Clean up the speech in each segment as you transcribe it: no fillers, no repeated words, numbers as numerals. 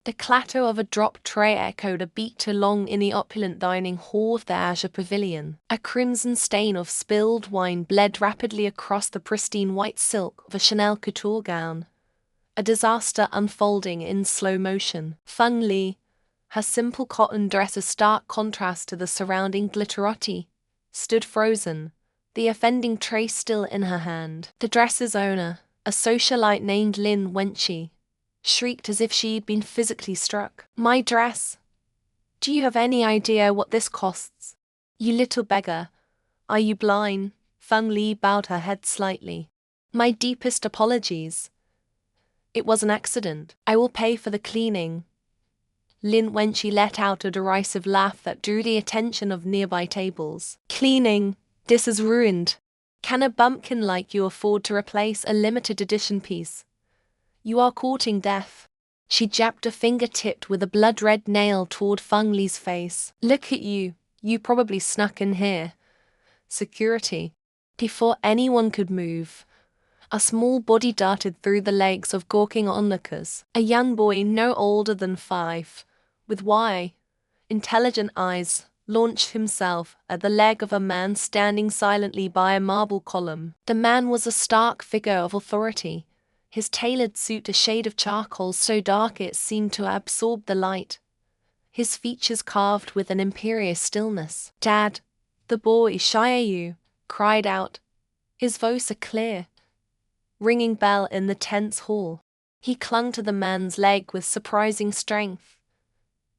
The clatter of a dropped tray echoed a beat too long in the opulent dining hall of the azure pavilion. A crimson stain of spilled wine bled rapidly across the pristine white silk of a Chanel couture gown. A disaster unfolding in slow motion. Feng Li, her simple cotton dress a stark contrast to the surrounding glitterati, stood frozen, the offending tray still in her hand. The dress's owner, a socialite named Lin Wenqi, shrieked as if she'd been physically struck. "My dress! Do you have any idea what this costs? You little beggar! Are you blind?" Feng Li bowed her head slightly. "My deepest apologies. It was an accident. I will pay for the cleaning." Lin Wenqi let out a derisive laugh that drew the attention of nearby tables. "Cleaning? This is ruined. Can a bumpkin like you afford to replace a limited edition piece? You are courting death." She jabbed a finger tipped with a blood-red nail toward Feng Li's face. "Look at you. You probably snuck in here. Security." Before anyone could move, a small body darted through the legs of gawking onlookers. A young boy no older than 5, with intelligent eyes, launched himself at the leg of a man standing silently by a marble column. The man was a stark figure of authority, his tailored suit a shade of charcoal so dark it seemed to absorb the light, his features carved with an imperious stillness. "Dad!" The boy, Xiaoyu, cried out, his voice a clear, ringing bell in the tense hall. He clung to the man's leg with surprising strength,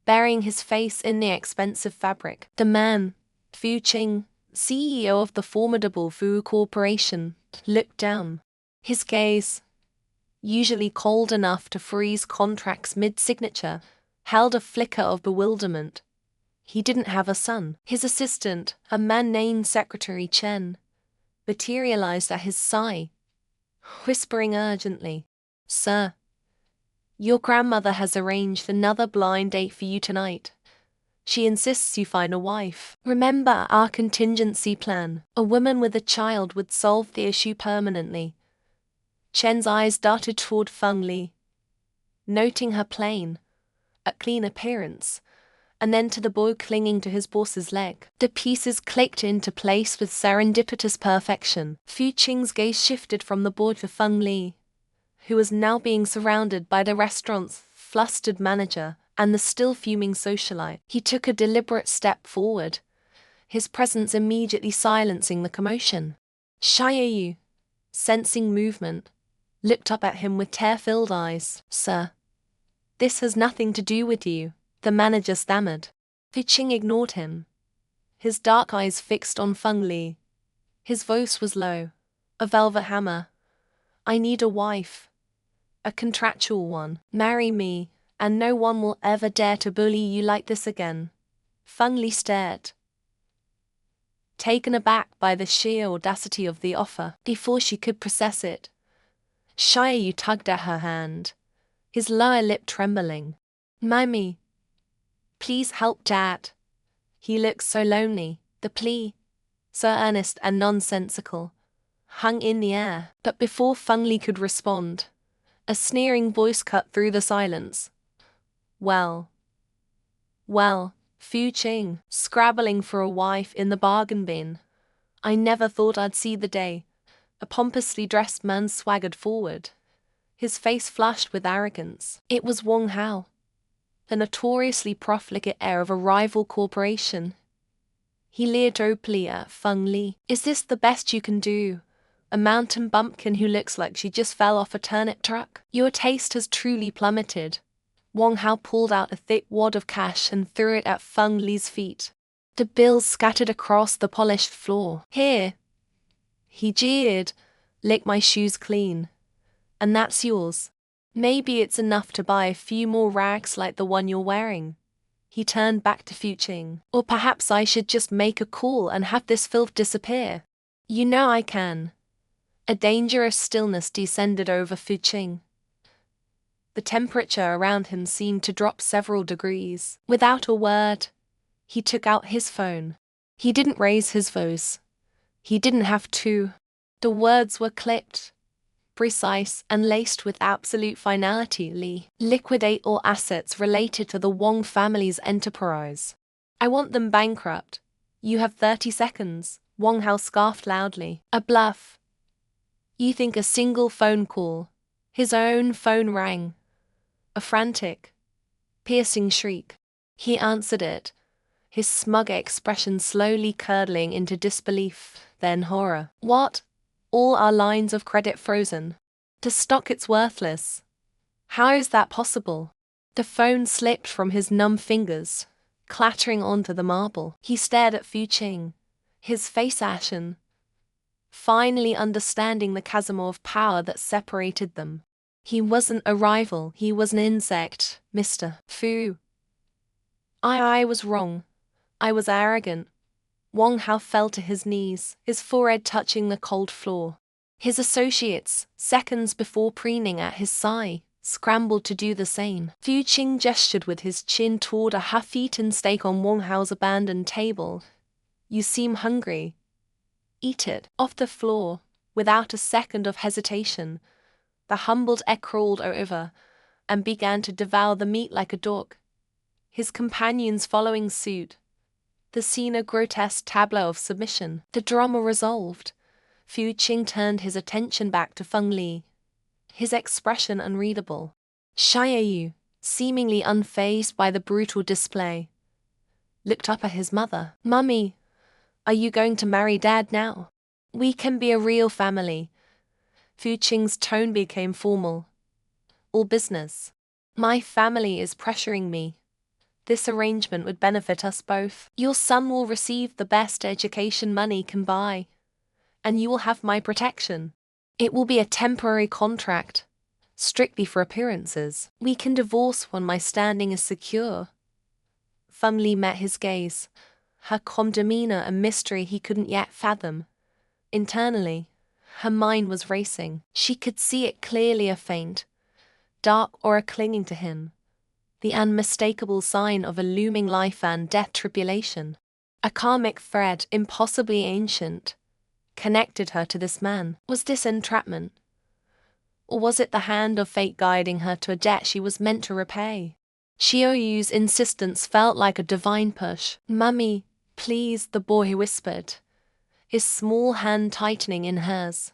burying his face in the expensive fabric. The man, Fu Qing, CEO of the formidable Fu Corporation, looked down. His gaze, usually cold enough to freeze contracts mid-signature, held a flicker of bewilderment. He didn't have a son. His assistant, a man named Secretary Chen, materialized at his side, whispering urgently, "Sir, your grandmother has arranged another blind date for you tonight. She insists you find a wife. Remember our contingency plan. A woman with a child would solve the issue permanently." Chen's eyes darted toward Feng Li, noting her clean appearance, and then to the boy clinging to his boss's leg. The pieces clicked into place with serendipitous perfection. Fu Qing's gaze shifted from the boy to Feng Li, who was now being surrounded by the restaurant's flustered manager and the still fuming socialite. He took a deliberate step forward, his presence immediately silencing the commotion. Xiaoyu, sensing movement, looked up at him with tear-filled eyes. "Sir, this has nothing to do with you," the manager stammered. Fu Qing ignored him, his dark eyes fixed on Feng Li. His voice was low, a velvet hammer. "I need a wife. A contractual one. Marry me, and no one will ever dare to bully you like this again." Feng Li stared, taken aback by the sheer audacity of the offer. Before she could process it, Xiaoyu tugged at her hand, his lower lip trembling. "Mommy, please help Dad. He looks so lonely." The plea, so earnest and nonsensical, hung in the air. But before Feng Li could respond, a sneering voice cut through the silence. Well, Fu Qing, scrabbling for a wife in the bargain bin. I never thought I'd see the day." A pompously dressed man swaggered forward, his face flushed with arrogance. It was Wang Hao, the notoriously profligate heir of a rival corporation. He leered openly at Feng Li. "Is this the best you can do? A mountain bumpkin who looks like she just fell off a turnip truck? Your taste has truly plummeted." Wang Hao pulled out a thick wad of cash and threw it at Feng Li's feet. The bills scattered across the polished floor. "Here," he jeered, "lick my shoes clean. And that's yours. Maybe it's enough to buy a few more rags like the one you're wearing." He turned back to Fu Qing. "Or perhaps I should just make a call and have this filth disappear." "You know I can." A dangerous stillness descended over Fu Qing. The temperature around him seemed to drop several degrees. Without a word, he took out his phone. He didn't raise his voice. He didn't have to. The words were clipped, precise and laced with absolute finality. Li. Liquidate all assets related to the Wong family's enterprise. I want them bankrupt. You have 30 seconds, Wong Hao scoffed loudly. A bluff. You think a single phone call. His own phone rang. A frantic, piercing shriek. He answered it, his smug expression slowly curdling into disbelief, then horror. What? All our lines of credit frozen. The stock it's worthless. How is that possible? The phone slipped from his numb fingers, clattering onto the marble. He stared at Fu Qing, his face ashen, finally understanding the chasm of power that separated them. He wasn't a rival, he was an insect, Mr. Fu. I was wrong. I was arrogant. Wong Hao fell to his knees, his forehead touching the cold floor. His associates, seconds before preening at his side, scrambled to do the same. Fu Qing gestured with his chin toward a half-eaten steak on Wong Hao's abandoned table. You seem hungry. Eat it. Off the floor, without a second of hesitation, the humbled egg crawled over and began to devour the meat like a dog, his companions following suit. The scene a grotesque tableau of submission. The drama resolved. Fu Qing turned his attention back to Feng Li, his expression unreadable. Xiaoyu, seemingly unfazed by the brutal display, looked up at his mother. Mummy, are you going to marry Dad now? We can be a real family. Fu Qing's tone became formal. All business. My family is pressuring me. This arrangement would benefit us both. Your son will receive the best education money can buy, and you will have my protection. It will be a temporary contract, strictly for appearances. We can divorce when my standing is secure. Feng Li met his gaze, her calm demeanor a mystery he couldn't yet fathom. Internally, her mind was racing. She could see it clearly, a faint, dark aura clinging to him, the unmistakable sign of a looming life and death tribulation. A karmic thread, impossibly ancient, connected her to this man. Was this entrapment? Or was it the hand of fate guiding her to a debt she was meant to repay? Xiaoyu's insistence felt like a divine push. Mummy, please, the boy whispered, his small hand tightening in hers.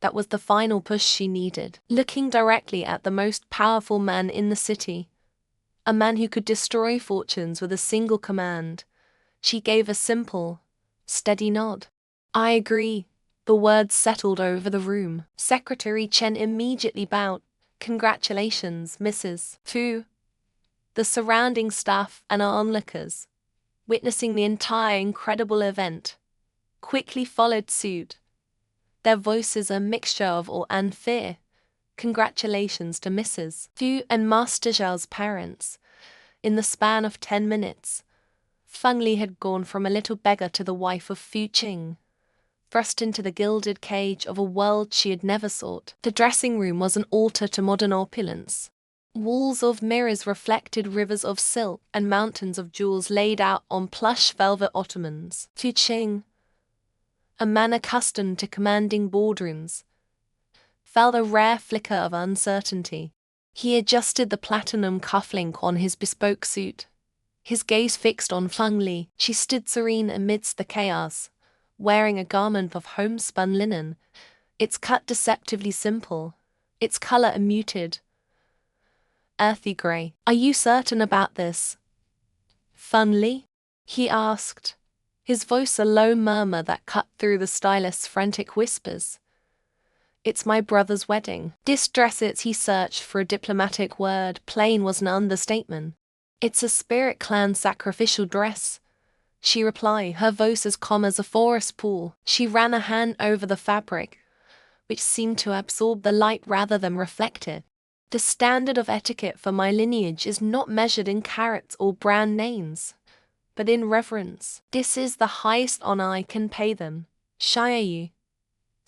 That was the final push she needed. Looking directly at the most powerful man in the city, a man who could destroy fortunes with a single command, she gave a simple, steady nod. I agree. The words settled over the room. Secretary Chen immediately bowed. Congratulations, Mrs. Fu. The surrounding staff and our onlookers, witnessing the entire incredible event, quickly followed suit. Their voices a mixture of awe and fear. Congratulations to Mrs. Fu and Master Zhao's parents. In the span of 10 minutes, Feng Li had gone from a little beggar to the wife of Fu Qing, thrust into the gilded cage of a world she had never sought. The dressing room was an altar to modern opulence. Walls of mirrors reflected rivers of silk and mountains of jewels laid out on plush velvet ottomans. Fu Qing, a man accustomed to commanding boardrooms, felt a rare flicker of uncertainty. He adjusted the platinum cufflink on his bespoke suit, his gaze fixed on Feng Li. She stood serene amidst the chaos, wearing a garment of homespun linen, its cut deceptively simple, its color a muted, earthy gray. Are you certain about this, Feng Li? He asked, his voice a low murmur that cut through the stylist's frantic whispers. It's my brother's wedding. Distressed, he searched for a diplomatic word. Plain was an understatement. It's a spirit clan sacrificial dress, she replied, her voice as calm as a forest pool. She ran a hand over the fabric, which seemed to absorb the light rather than reflect it. The standard of etiquette for my lineage is not measured in carats or brand names, but in reverence. This is the highest honor I can pay them. Xiaoyu,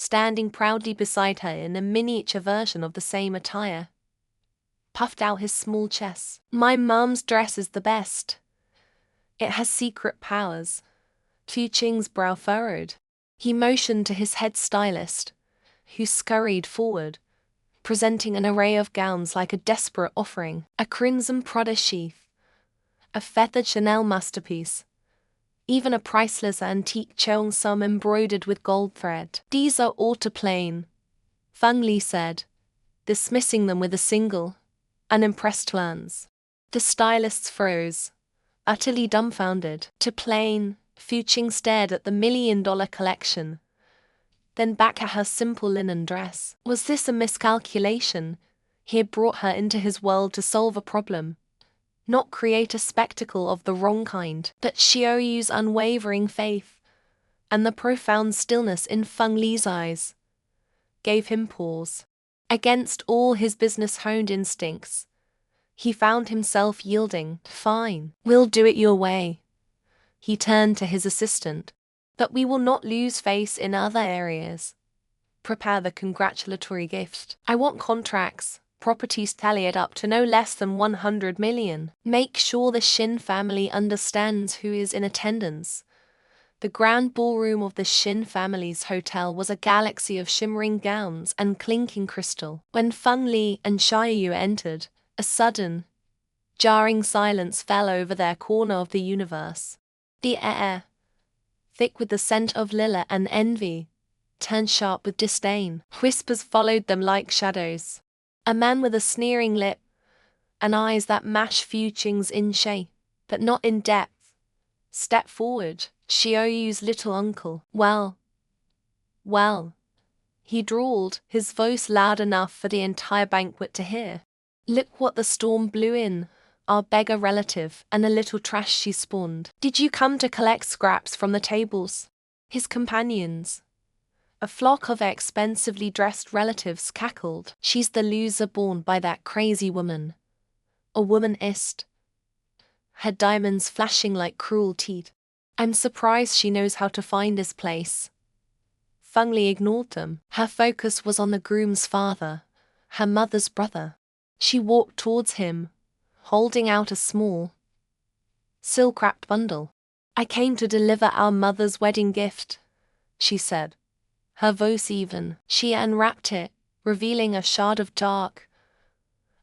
standing proudly beside her in a miniature version of the same attire, puffed out his small chest. My mom's dress is the best. It has secret powers. Fu Qing's brow furrowed. He motioned to his head stylist, who scurried forward, presenting an array of gowns like a desperate offering. A crimson Prada sheath, a feathered Chanel masterpiece, even a priceless antique cheongsam embroidered with gold thread. "These are all too plain," Feng Li said, dismissing them with a single, unimpressed glance. The stylists froze, utterly dumbfounded. "Too plain," Fu Qing stared at the $1 million collection, then back at her simple linen dress. Was this a miscalculation? He had brought her into his world to solve a problem, not create a spectacle of the wrong kind. But Xiaoyu's unwavering faith, and the profound stillness in Feng Li's eyes, gave him pause. Against all his business-honed instincts, he found himself yielding. "Fine, we'll do it your way." He turned to his assistant. "But we will not lose face in other areas. Prepare the congratulatory gift. I want contracts, properties tallied up to no less than 100 million. Make sure the Shin family understands who is in attendance." The grand ballroom of the Shin family's hotel was a galaxy of shimmering gowns and clinking crystal. When Feng Li and Xiaoyu entered, a sudden, jarring silence fell over their corner of the universe. The air, thick with the scent of lilac and envy, turned sharp with disdain. Whispers followed them like shadows. A man with a sneering lip, and eyes that matched Fu Qing's in shape, but not in depth, stepped forward. "Xiaoyu's little uncle." Well, he drawled, his voice loud enough for the entire banquet to hear. "Look what the storm blew in. Our beggar relative, and a little trash she spawned. Did you come to collect scraps from the tables?" His companions, a flock of expensively dressed relatives, cackled. "She's the loser born by that crazy woman." A womanist, her diamonds flashing like cruel teeth. "I'm surprised she knows how to find this place." Feng Li ignored them. Her focus was on the groom's father, her mother's brother. She walked towards him, holding out a small, silk-wrapped bundle. "I came to deliver our mother's wedding gift," she said, her voice even. She unwrapped it, revealing a shard of dark,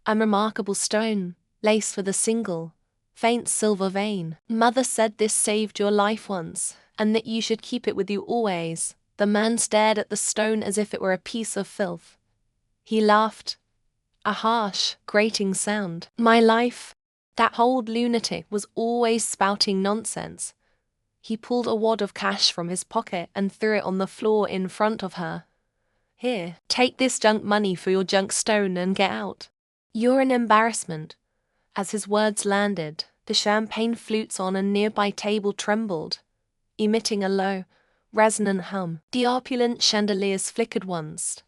unremarkable stone, laced with a single, faint silver vein. "Mother said this saved your life once, and that you should keep it with you always." The man stared at the stone as if it were a piece of filth. He laughed, a harsh, grating sound. "My life?" That old lunatic was always spouting nonsense. He pulled a wad of cash from his pocket and threw it on the floor in front of her. "Here, take this junk money for your junk stone and get out. You're an embarrassment." As his words landed, the champagne flutes on a nearby table trembled, emitting a low, resonant hum. The opulent chandeliers flickered once,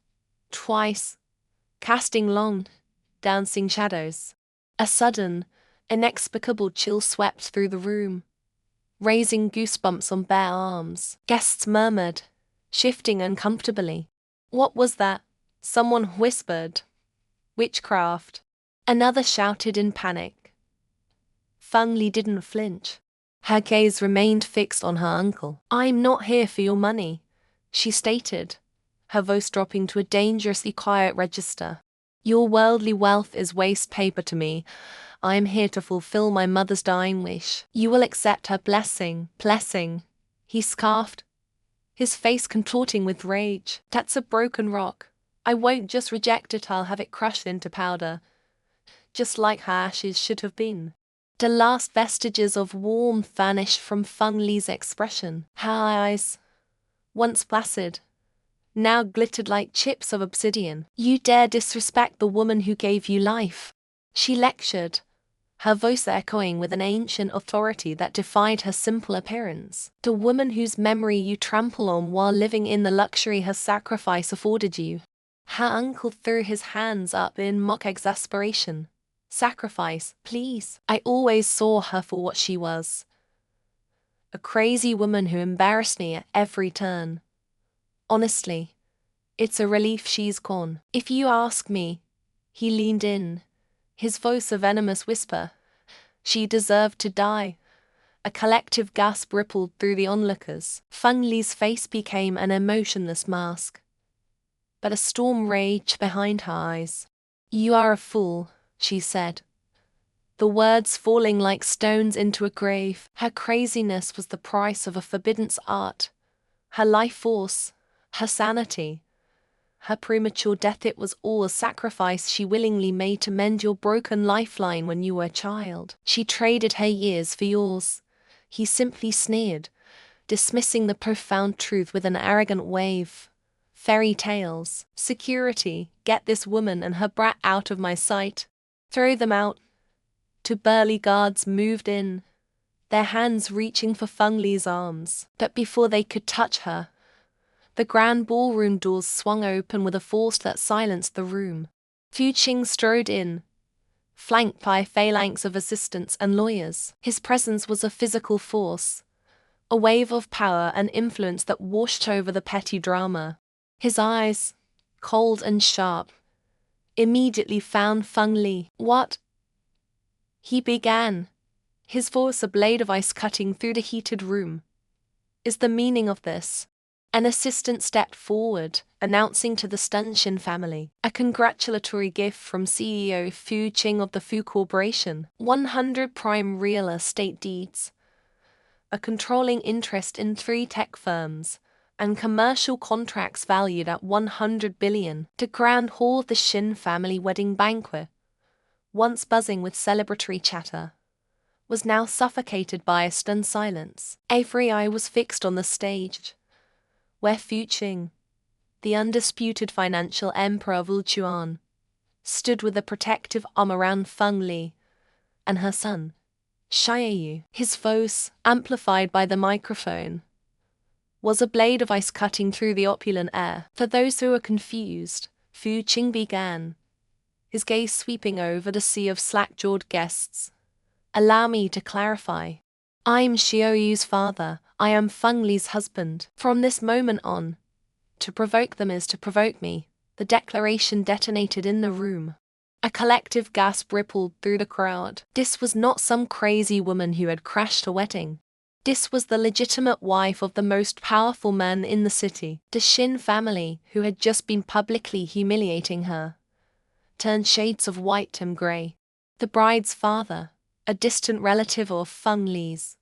twice, casting long, dancing shadows. A sudden, inexplicable chill swept through the room, raising goosebumps on bare arms. Guests murmured, shifting uncomfortably. "What was that?" Someone whispered. "Witchcraft." Another shouted in panic. Feng Li didn't flinch. Her gaze remained fixed on her uncle. "I'm not here for your money," she stated, her voice dropping to a dangerously quiet register. "Your worldly wealth is waste paper to me. I am here to fulfill my mother's dying wish. You will accept her blessing." "Blessing?" he scoffed, his face contorting with rage. "That's a broken rock. I won't just reject it, I'll have it crushed into powder, just like her ashes should have been." The last vestiges of warmth vanished from Feng Li's expression. Her eyes, once placid, now glittered like chips of obsidian. "You dare disrespect the woman who gave you life," she lectured, her voice echoing with an ancient authority that defied her simple appearance. "The woman whose memory you trample on while living in the luxury her sacrifice afforded you." Her uncle threw his hands up in mock exasperation. "Sacrifice, please. I always saw her for what she was. A crazy woman who embarrassed me at every turn. Honestly, it's a relief she's gone. If you ask me," he leaned in, his voice a venomous whisper, "she deserved to die." A collective gasp rippled through the onlookers. Feng Li's face became an emotionless mask. but a storm raged behind her eyes. "You are a fool," she said, the words falling like stones into a grave. Her craziness was the price of a forbidden art, her life force, her sanity. Her premature death, it was all a sacrifice she willingly made to mend your broken lifeline when you were a child. She traded her years for yours. He simply sneered, dismissing the profound truth with an arrogant wave. "Fairy tales, security, get this woman and her brat out of my sight. Throw them out." Two burly guards moved in, their hands reaching for Feng Li's arms. But before they could touch her, the grand ballroom doors swung open with a force that silenced the room. Fu Qing strode in, flanked by phalanx of assistants and lawyers. His presence was a physical force, a wave of power and influence that washed over the petty drama. His eyes, cold and sharp, immediately found Feng Li. "What?" he began, his voice a blade of ice cutting through the heated room. "Is the meaning of this?" An assistant stepped forward, announcing to the stunned Shin family, "A congratulatory gift from CEO Fu Qing of the Fu Corporation, 100 prime real estate deeds, a controlling interest in 3 tech firms, and commercial contracts valued at 100 billion. The grand hall of the Shin family wedding banquet, once buzzing with celebratory chatter, was now suffocated by a stunned silence. Every eye was fixed on the stage, where Fu Qing, the undisputed financial emperor of Wuchuan, stood with a protective arm around Feng Li and her son, Xiaoyu. His voice, amplified by the microphone, was a blade of ice cutting through the opulent air. For those who were confused, Fu Qing began, his gaze sweeping over the sea of slack-jawed guests. "Allow me to clarify. I'm Xiaoyu's father. I am Feng Li's husband. From this moment on, to provoke them is to provoke me." The declaration detonated in the room. A collective gasp rippled through the crowd. This was not some crazy woman who had crashed a wedding. This was the legitimate wife of the most powerful man in the city. The Shin family, who had just been publicly humiliating her, turned shades of white and grey. The bride's father, a distant relative of Feng Li's,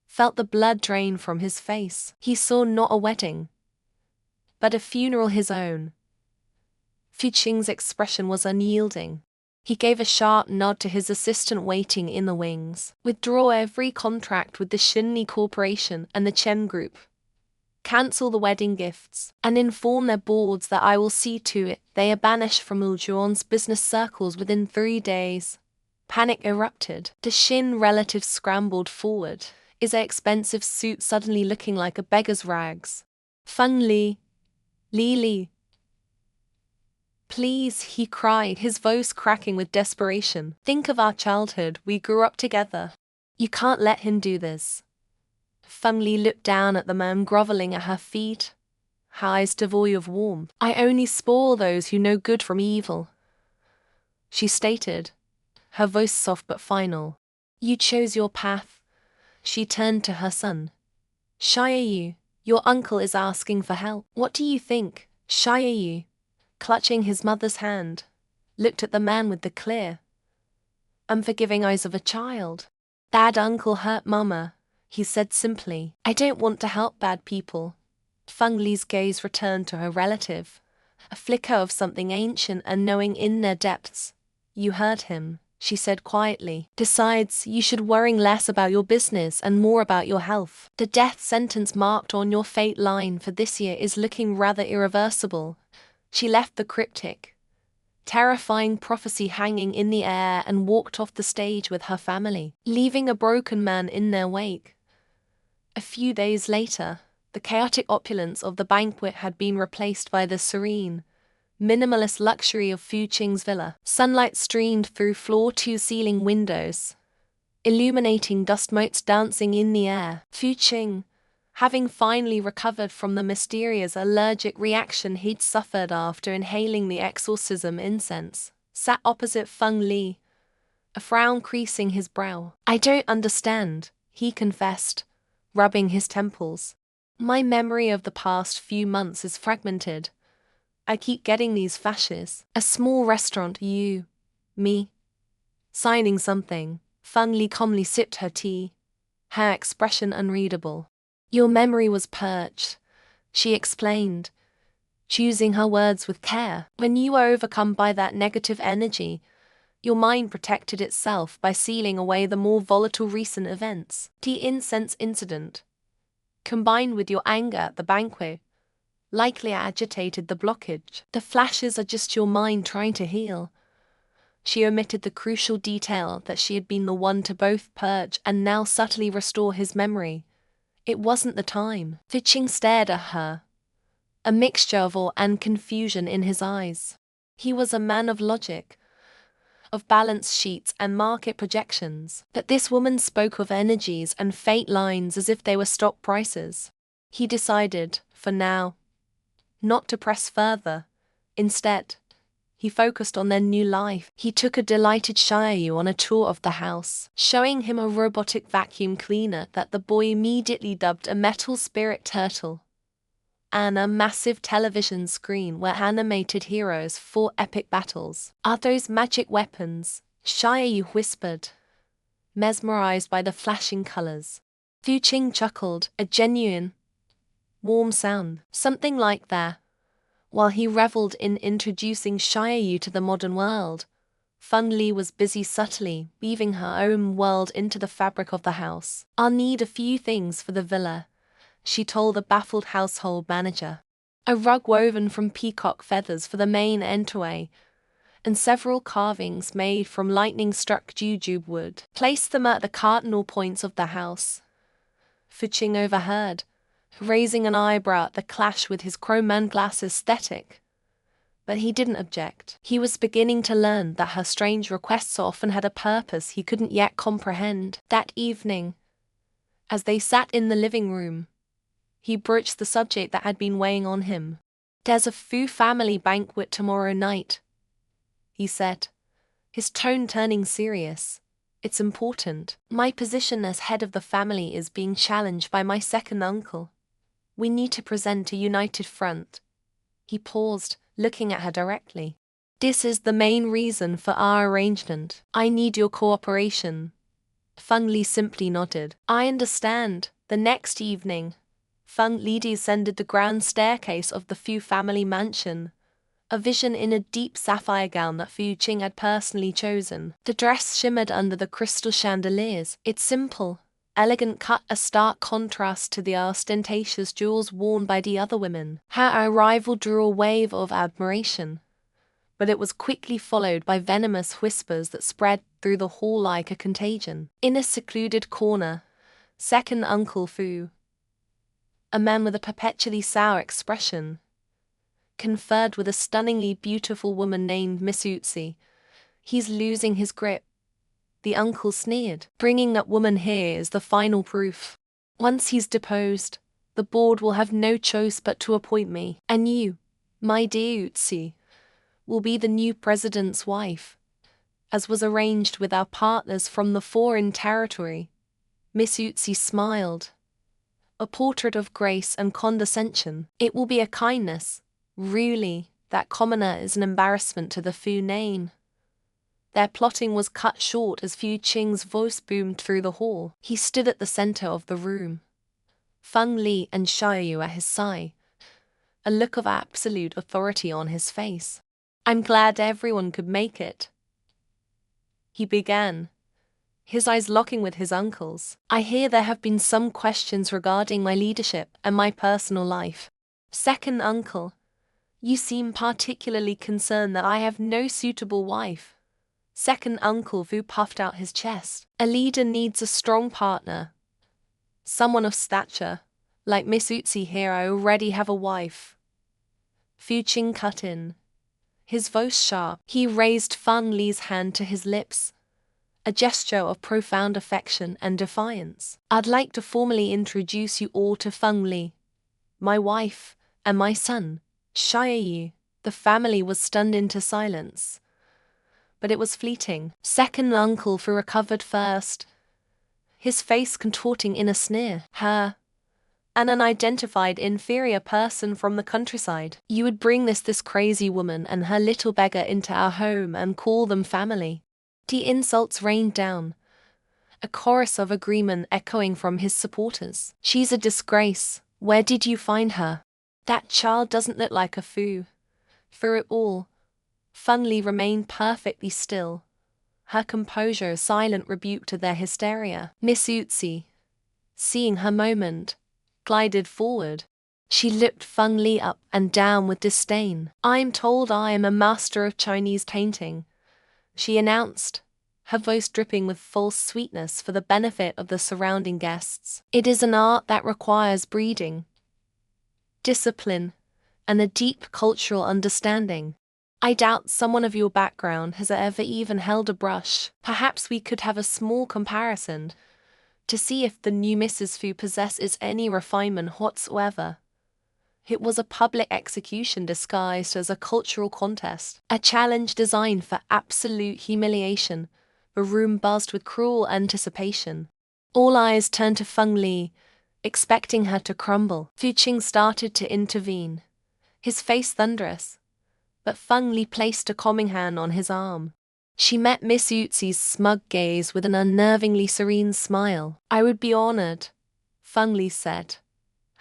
felt the blood drain from his face. He saw not a wedding, but a funeral his own. Fu Qing's expression was unyielding. He gave a sharp nod to his assistant waiting in the wings. "Withdraw every contract with the Shinli Corporation and the Chen Group. Cancel the wedding gifts, and inform their boards that I will see to it they are banished from Wujuan's business circles within 3 days." Panic erupted. The Shin relatives scrambled forward, his expensive suit suddenly looking like a beggar's rags. "Feng Li, Li. Please," he cried, his voice cracking with desperation. "Think of our childhood, we grew up together. You can't let him do this." Feng Li looked down at the man groveling at her feet, her eyes devoid of warmth. "I only spoil those who know good from evil," she stated, her voice soft but final. "You chose your path." She turned to her son. "Xiaoyu, your uncle is asking for help. What do you think?" Xiaoyu, clutching his mother's hand, looked at the man with the clear, unforgiving eyes of a child. "Bad uncle hurt mama," he said simply. "I don't want to help bad people." Feng Li's gaze returned to her relative, a flicker of something ancient and knowing in their depths. "You heard him," she said quietly. "Besides, you should worry less about your business and more about your health. The death sentence marked on your fate line for this year is looking rather irreversible." She left the cryptic, terrifying prophecy hanging in the air and walked off the stage with her family, leaving a broken man in their wake. A few days later, the chaotic opulence of the banquet had been replaced by the serene, minimalist luxury of Fu Qing's villa. Sunlight streamed through floor-to-ceiling windows, illuminating dust motes dancing in the air. Fu Qing, having finally recovered from the mysterious allergic reaction he'd suffered after inhaling the exorcism incense, sat opposite Feng Li, a frown creasing his brow. "I don't understand," he confessed, rubbing his temples. "My memory of the past few months is fragmented. I keep getting these flashes. A small restaurant, you, me, signing something. Feng Li calmly sipped her tea, her expression unreadable. Your memory was purged, she explained, choosing her words with care. When you were overcome by that negative energy, your mind protected itself by sealing away the more volatile recent events. The incense incident, combined with your anger at the banquet, likely agitated the blockage. The flashes are just your mind trying to heal. She omitted the crucial detail that she had been the one to both purge and now subtly restore his memory. It wasn't the time. Fitching stared at her, a mixture of awe and confusion in his eyes. He was a man of logic, of balance sheets and market projections, but this woman spoke of energies and fate lines as if they were stock prices. He decided, for now, not to press further. Instead, he focused on their new life. He took a delighted Xiaoyu on a tour of the house, showing him a robotic vacuum cleaner that the boy immediately dubbed a metal spirit turtle, and a massive television screen where animated heroes fought epic battles. Are those magic weapons? Xiaoyu whispered, mesmerized by the flashing colors. Fu Qing chuckled, a genuine, warm sound. Something like that. While he reveled in introducing Xiaoyu to the modern world, Feng Li was busy subtly weaving her own world into the fabric of the house. I'll need a few things for the villa, she told the baffled household manager. A rug woven from peacock feathers for the main entryway, and several carvings made from lightning-struck jujube wood. Place them at the cardinal points of the house. Fu Qing overheard, raising an eyebrow at the clash with his chrome glass aesthetic. But he didn't object. He was beginning to learn that her strange requests often had a purpose he couldn't yet comprehend. That evening, as they sat in the living room, he broached the subject that had been weighing on him. There's a Fu family banquet tomorrow night, he said, his tone turning serious. It's important. My position as head of the family is being challenged by my second uncle. We need to present a united front. He paused, looking at her directly. This is the main reason for our arrangement. I need your cooperation. Feng Li simply nodded. I understand. The next evening, Feng Li descended the grand staircase of the Fu family mansion, a vision in a deep sapphire gown that Fu Qing had personally chosen. The dress shimmered under the crystal chandeliers. Its simple, elegant cut a stark contrast to the ostentatious jewels worn by the other women. Her arrival drew a wave of admiration, but it was quickly followed by venomous whispers that spread through the hall like a contagion. In a secluded corner, second Uncle Fu, a man with a perpetually sour expression, conferred with a stunningly beautiful woman named Miss Utsi. He's losing his grip, the uncle sneered. Bringing that woman here is the final proof. Once he's deposed, the board will have no choice but to appoint me. And you, my dear Utsi, will be the new president's wife, as was arranged with our partners from the foreign territory. Miss Utsi smiled, a portrait of grace and condescension. It will be a kindness. Really, that commoner is an embarrassment to the Fu name. Their plotting was cut short as Fu Qing's voice boomed through the hall. He stood at the center of the room, Feng Li and Xiaoyu at his side, a look of absolute authority on his face. I'm glad everyone could make it, he began, his eyes locking with his uncle's. I hear there have been some questions regarding my leadership and my personal life. Second uncle, you seem particularly concerned that I have no suitable wife. Second Uncle Fu puffed out his chest. A leader needs a strong partner. Someone of stature. Like Miss Utsi here, I already have a wife. Fu Qing cut in, his voice sharp. He raised Feng Li's hand to his lips, a gesture of profound affection and defiance. I'd like to formally introduce you all to Feng Li, my wife, and my son, Xiaoyu. The family was stunned into silence, but it was fleeting. Second Uncle Fu recovered first, his face contorting in a sneer. Her an unidentified inferior person from the countryside. You would bring this crazy woman and her little beggar into our home and call them family. The insults rained down, a chorus of agreement echoing from his supporters. She's a disgrace. Where did you find her? That child doesn't look like a foo. Through it all, Feng Li remained perfectly still, her composure a silent rebuke to their hysteria. Miss Utsi, seeing her moment, glided forward. She looked Feng Li up and down with disdain. I'm told I am a master of Chinese painting, she announced, her voice dripping with false sweetness for the benefit of the surrounding guests. It is an art that requires breeding, discipline, and a deep cultural understanding. I doubt someone of your background has ever even held a brush. Perhaps we could have a small comparison to see if the new Mrs. Fu possesses any refinement whatsoever. It was a public execution disguised as a cultural contest, a challenge designed for absolute humiliation. The room buzzed with cruel anticipation. All eyes turned to Feng Li, expecting her to crumble. Fu Qing started to intervene, his face thunderous, but Feng Li placed a calming hand on his arm. She met Miss Yuzi's smug gaze with an unnervingly serene smile. I would be honored, Feng Li said,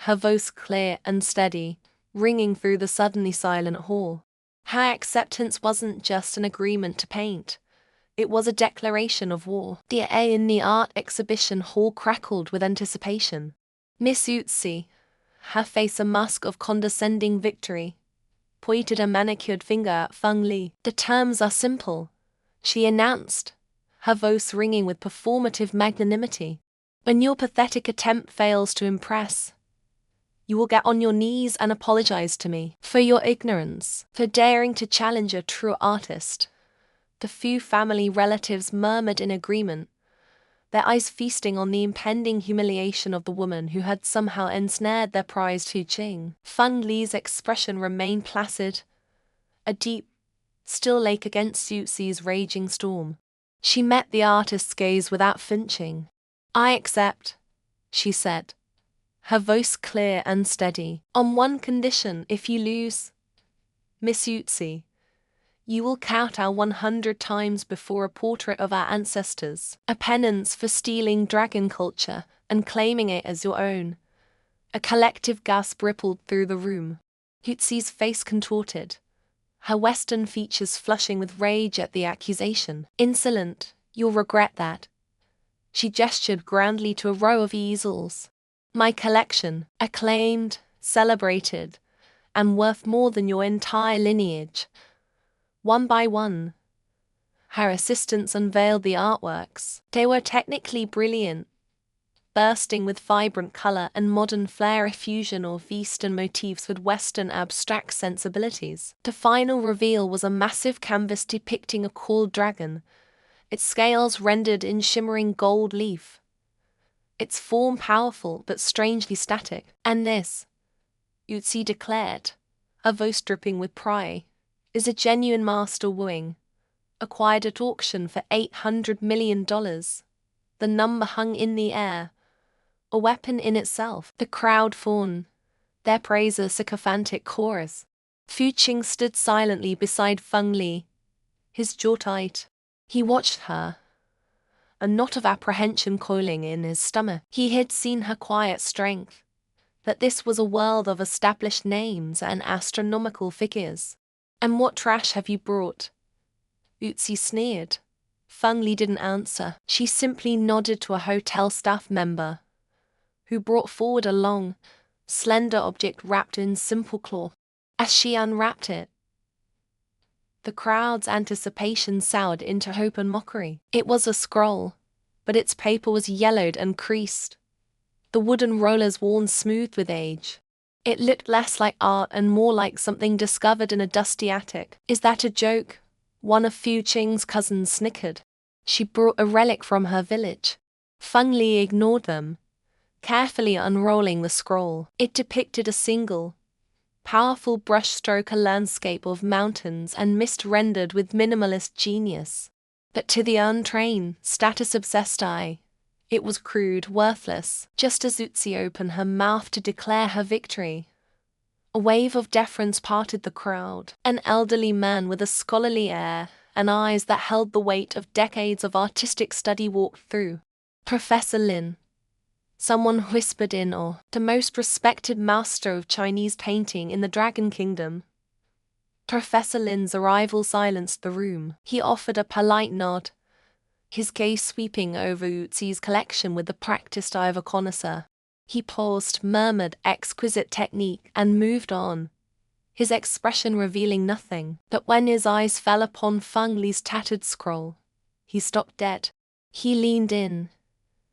her voice clear and steady, ringing through the suddenly silent hall. Her acceptance wasn't just an agreement to paint. It was a declaration of war. The air in the art exhibition hall crackled with anticipation. Miss Utsi, her face a mask of condescending victory, pointed a manicured finger at Feng Li. The terms are simple, she announced, her voice ringing with performative magnanimity. When your pathetic attempt fails to impress, you will get on your knees and apologize to me for your ignorance, for daring to challenge a true artist. The few family relatives murmured in agreement, their eyes feasting on the impending humiliation of the woman who had somehow ensnared their prized Fu Qing. Feng Li's expression remained placid, a deep, still lake against Yuzi's raging storm. She met the artist's gaze without flinching. I accept, she said, her voice clear and steady. On one condition: if you lose, Miss Yuzi, you will kowtow 100 times before a portrait of our ancestors, a penance for stealing dragon culture and claiming it as your own. A collective gasp rippled through the room. Yuzi's face contorted, her Western features flushing with rage at the accusation. Insolent, you'll regret that. She gestured grandly to a row of easels. My collection, acclaimed, celebrated, and worth more than your entire lineage. One by one, her assistants unveiled the artworks. They were technically brilliant, bursting with vibrant color and modern flair, a fusion of Eastern motifs with Western abstract sensibilities. The final reveal was a massive canvas depicting a coiled dragon, its scales rendered in shimmering gold leaf, its form powerful but strangely static. And this, Yuzi declared, her voice dripping with pride, is a genuine master wooing, acquired at auction for $800 million. The number hung in the air, a weapon in itself. The crowd fawned, their praise a sycophantic chorus. Fu Qing stood silently beside Feng Li, his jaw tight. He watched her, a knot of apprehension coiling in his stomach. He had seen her quiet strength, that this was a world of established names and astronomical figures. And what trash have you brought? Yuzi sneered. Feng Li didn't answer. She simply nodded to a hotel staff member, who brought forward a long, slender object wrapped in simple cloth. As she unwrapped it, the crowd's anticipation soured into hope and mockery. It was a scroll, but its paper was yellowed and creased, the wooden rollers worn smooth with age. It looked less like art and more like something discovered in a dusty attic. Is that a joke? One of Fu Qing's cousins snickered. She brought a relic from her village. Feng Li ignored them, carefully unrolling the scroll. It depicted a single, powerful brushstroke, a landscape of mountains and mist rendered with minimalist genius. But to the untrained, status-obsessed eye, It was crude, worthless. Just as Utsi opened her mouth to declare her victory, a wave of deference parted the crowd. An elderly man with a scholarly air and eyes that held the weight of decades of artistic study walked through. Professor Lin. Someone whispered in awe. The most respected master of Chinese painting in the Dragon Kingdom. Professor Lin's arrival silenced the room. He offered a polite nod, his gaze sweeping over Utsi's collection with the practiced eye of a connoisseur. He paused, murmured exquisite technique, and moved on, his expression revealing nothing. But when his eyes fell upon Feng Li's tattered scroll, he stopped dead. He leaned in,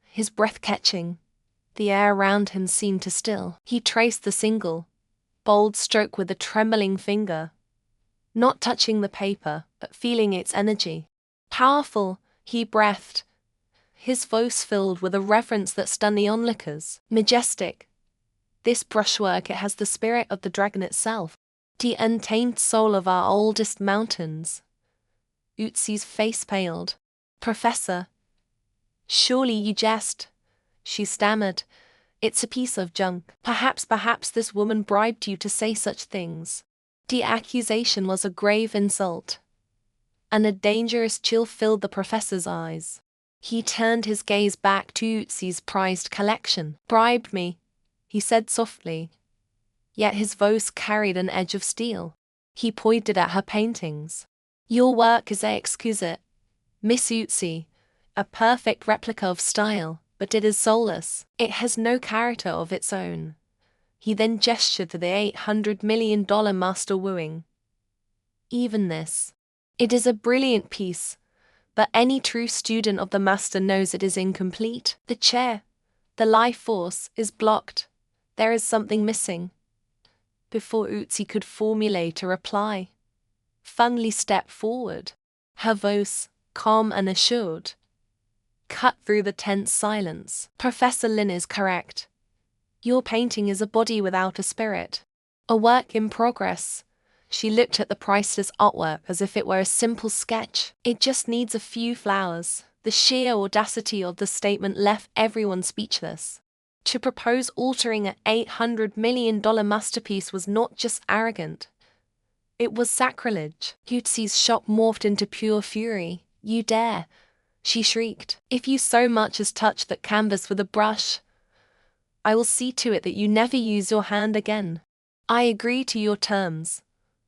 his breath catching. The air around him seemed to still. He traced the single, bold stroke with a trembling finger, not touching the paper, but feeling its energy. Powerful, he breathed, his voice filled with a reverence that stunned the onlookers. Majestic. This brushwork, it has the spirit of the dragon itself, the untamed soul of our oldest mountains. Utsi's face paled. Professor, surely you jest, she stammered. It's a piece of junk. Perhaps this woman bribed you to say such things. The accusation was a grave insult, and a dangerous chill filled the professor's eyes. He turned his gaze back to Utsi's prized collection. Bribed me, he said softly, yet his voice carried an edge of steel. He pointed at her paintings. Your work is exquisite, Miss Utsi, a perfect replica of style, but it is soulless. It has no character of its own. He then gestured to the $800 million master wooing. Even this. It is a brilliant piece, but any true student of the master knows it is incomplete. The chair, the life force, is blocked. There is something missing. Before Utsi could formulate a reply, Feng Li stepped forward. Her voice, calm and assured, cut through the tense silence. Professor Lin is correct. Your painting is a body without a spirit. A work in progress. She looked at the priceless artwork as if it were a simple sketch. It just needs a few flowers. The sheer audacity of the statement left everyone speechless. To propose altering an $800 million masterpiece was not just arrogant. It was sacrilege. Utsi's shock morphed into pure fury. You dare, she shrieked. If you so much as touch that canvas with a brush, I will see to it that you never use your hand again. I agree to your terms,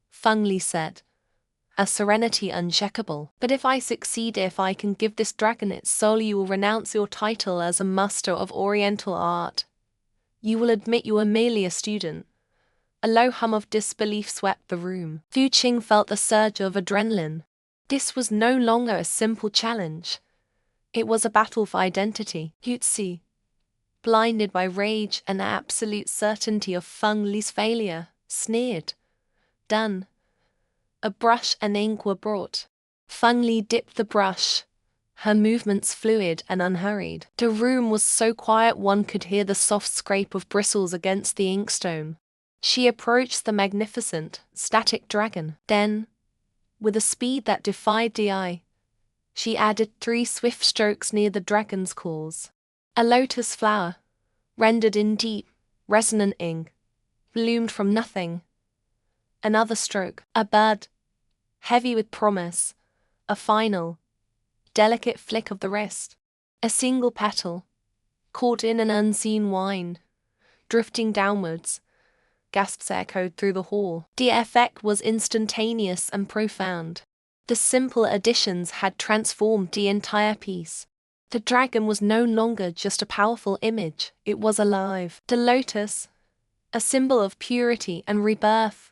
Feng Li said, a serenity unshakable. But if I succeed, if I can give this dragon its soul, you will renounce your title as a master of Oriental art. You will admit you are merely a student. A low hum of disbelief swept the room. Fu Qing felt a surge of adrenaline. This was no longer a simple challenge. It was a battle for identity. Utsi, blinded by rage and the absolute certainty of Feng Li's failure, sneered. Done. A brush and ink were brought. Feng Li dipped the brush, her movements fluid and unhurried. The room was so quiet one could hear the soft scrape of bristles against the inkstone. She approached the magnificent, static dragon. Then, with a speed that defied the eye, she added 3 swift strokes near the dragon's claws. A lotus flower, rendered in deep, resonant ink, bloomed from nothing. Another stroke, a bud, heavy with promise, a final, delicate flick of the wrist. A single petal, caught in an unseen wind, drifting downwards. Gasps echoed through the hall. The effect was instantaneous and profound. The simple additions had transformed the entire piece. The dragon was no longer just a powerful image, it was alive. The lotus, a symbol of purity and rebirth,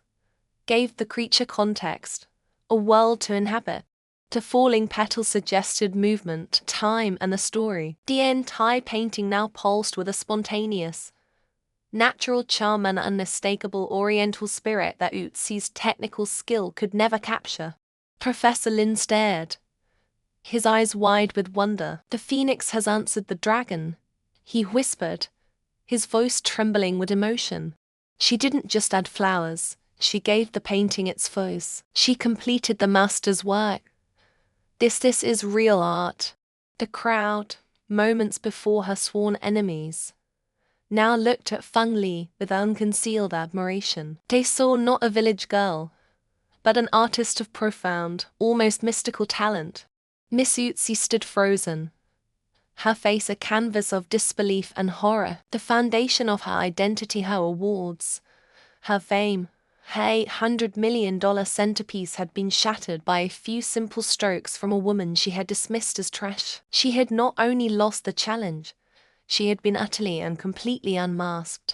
gave the creature context, a world to inhabit. The falling petals suggested movement, time, and a story. The entire painting now pulsed with a spontaneous, natural charm and unmistakable Oriental spirit that Utsi's technical skill could never capture. Professor Lin stared, his eyes wide with wonder. The phoenix has answered the dragon, he whispered, his voice trembling with emotion. She didn't just add flowers, she gave the painting its voice. She completed the master's work. This is real art. The crowd, moments before her sworn enemies, now looked at Feng Li with unconcealed admiration. They saw not a village girl, but an artist of profound, almost mystical talent. Miss Utsi stood frozen, her face a canvas of disbelief and horror. The foundation of her identity, her awards, her fame, her $800 million centerpiece had been shattered by a few simple strokes from a woman she had dismissed as trash. She had not only lost the challenge, she had been utterly and completely unmasked.